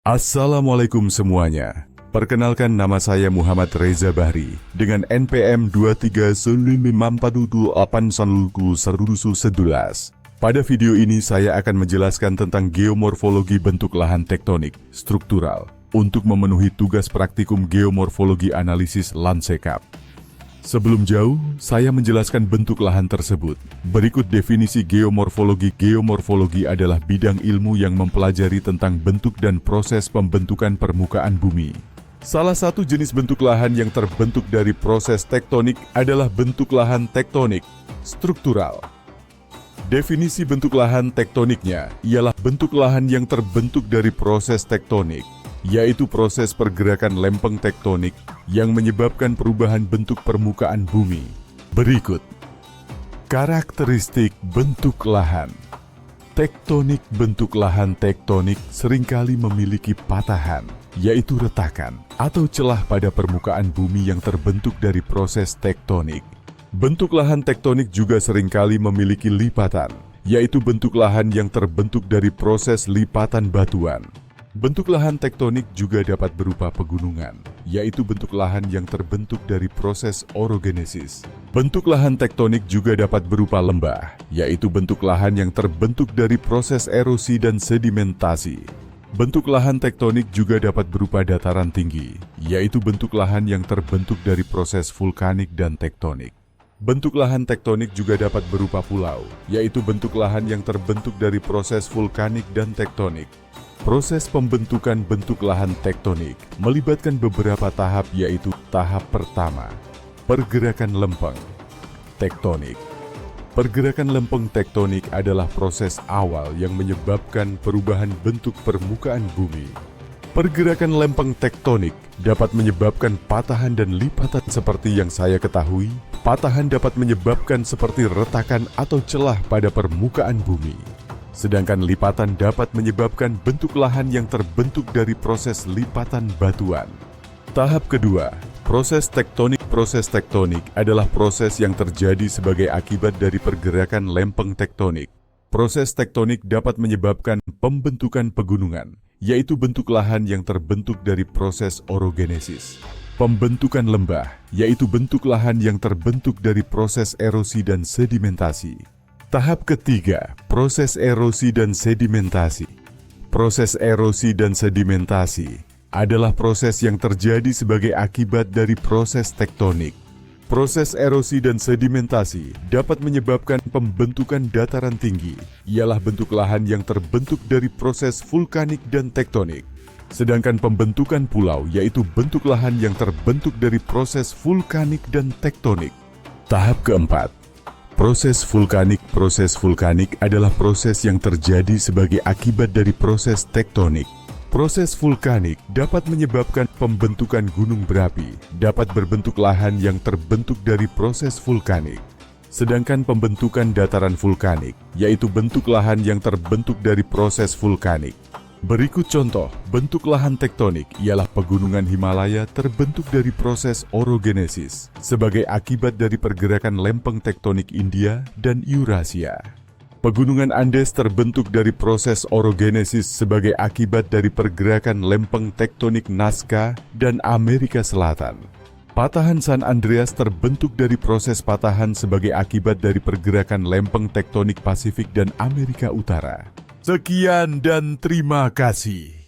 Assalamualaikum semuanya. Perkenalkan, nama saya Muhammad Reza Bahri dengan NPM 23954811. Pada video ini saya akan menjelaskan tentang geomorfologi bentuk lahan tektonik struktural untuk memenuhi tugas praktikum geomorfologi analisis Lansekap. Sebelum jauh, saya menjelaskan bentuk lahan tersebut. Berikut definisi geomorfologi. Geomorfologi adalah bidang ilmu yang mempelajari tentang bentuk dan proses pembentukan permukaan bumi. Salah satu jenis bentuk lahan yang terbentuk dari proses tektonik adalah bentuk lahan tektonik struktural. Definisi bentuk lahan tektoniknya ialah bentuk lahan yang terbentuk dari proses tektonik, yaitu proses pergerakan lempeng tektonik yang menyebabkan perubahan bentuk permukaan bumi. Berikut karakteristik bentuk lahan tektonik. Bentuk lahan tektonik seringkali memiliki patahan, yaitu retakan atau celah pada permukaan bumi yang terbentuk dari proses tektonik. Bentuk lahan tektonik juga seringkali memiliki lipatan, yaitu bentuk lahan yang terbentuk dari proses lipatan batuan. Bentuk lahan tektonik juga dapat berupa pegunungan, yaitu bentuk lahan yang terbentuk dari proses orogenesis. Bentuk lahan tektonik juga dapat berupa lembah, yaitu bentuk lahan yang terbentuk dari proses erosi dan sedimentasi. Bentuk lahan tektonik juga dapat berupa dataran tinggi, yaitu bentuk lahan yang terbentuk dari proses vulkanik dan tektonik. Bentuk lahan tektonik juga dapat berupa pulau, yaitu bentuk lahan yang terbentuk dari proses vulkanik dan tektonik. Proses pembentukan bentuk lahan tektonik melibatkan beberapa tahap, yaitu tahap pertama, pergerakan lempeng tektonik. Pergerakan lempeng tektonik adalah proses awal yang menyebabkan perubahan bentuk permukaan bumi. Pergerakan lempeng tektonik dapat menyebabkan patahan dan lipatan seperti yang saya ketahui. Patahan dapat menyebabkan seperti retakan atau celah pada permukaan bumi. Sedangkan lipatan dapat menyebabkan bentuk lahan yang terbentuk dari proses lipatan batuan. Tahap kedua, proses tektonik. Proses tektonik adalah proses yang terjadi sebagai akibat dari pergerakan lempeng tektonik. Proses tektonik dapat menyebabkan pembentukan pegunungan, yaitu bentuk lahan yang terbentuk dari proses orogenesis. Pembentukan lembah, yaitu bentuk lahan yang terbentuk dari proses erosi dan sedimentasi. Tahap ketiga, proses erosi dan sedimentasi. Proses erosi dan sedimentasi adalah proses yang terjadi sebagai akibat dari proses tektonik. Proses erosi dan sedimentasi dapat menyebabkan pembentukan dataran tinggi, ialah bentuk lahan yang terbentuk dari proses vulkanik dan tektonik. Sedangkan pembentukan pulau yaitu bentuk lahan yang terbentuk dari proses vulkanik dan tektonik. Tahap keempat, proses vulkanik. Proses vulkanik adalah proses yang terjadi sebagai akibat dari proses tektonik. Proses vulkanik dapat menyebabkan pembentukan gunung berapi, dapat berbentuk lahan yang terbentuk dari proses vulkanik. Sedangkan pembentukan dataran vulkanik, yaitu bentuk lahan yang terbentuk dari proses vulkanik. Berikut contoh bentuk lahan tektonik ialah pegunungan Himalaya terbentuk dari proses orogenesis sebagai akibat dari pergerakan lempeng tektonik India dan Eurasia. Pegunungan Andes terbentuk dari proses orogenesis sebagai akibat dari pergerakan lempeng tektonik Nazca dan Amerika Selatan. Patahan San Andreas terbentuk dari proses patahan sebagai akibat dari pergerakan lempeng tektonik Pasifik dan Amerika Utara. Sekian dan terima kasih.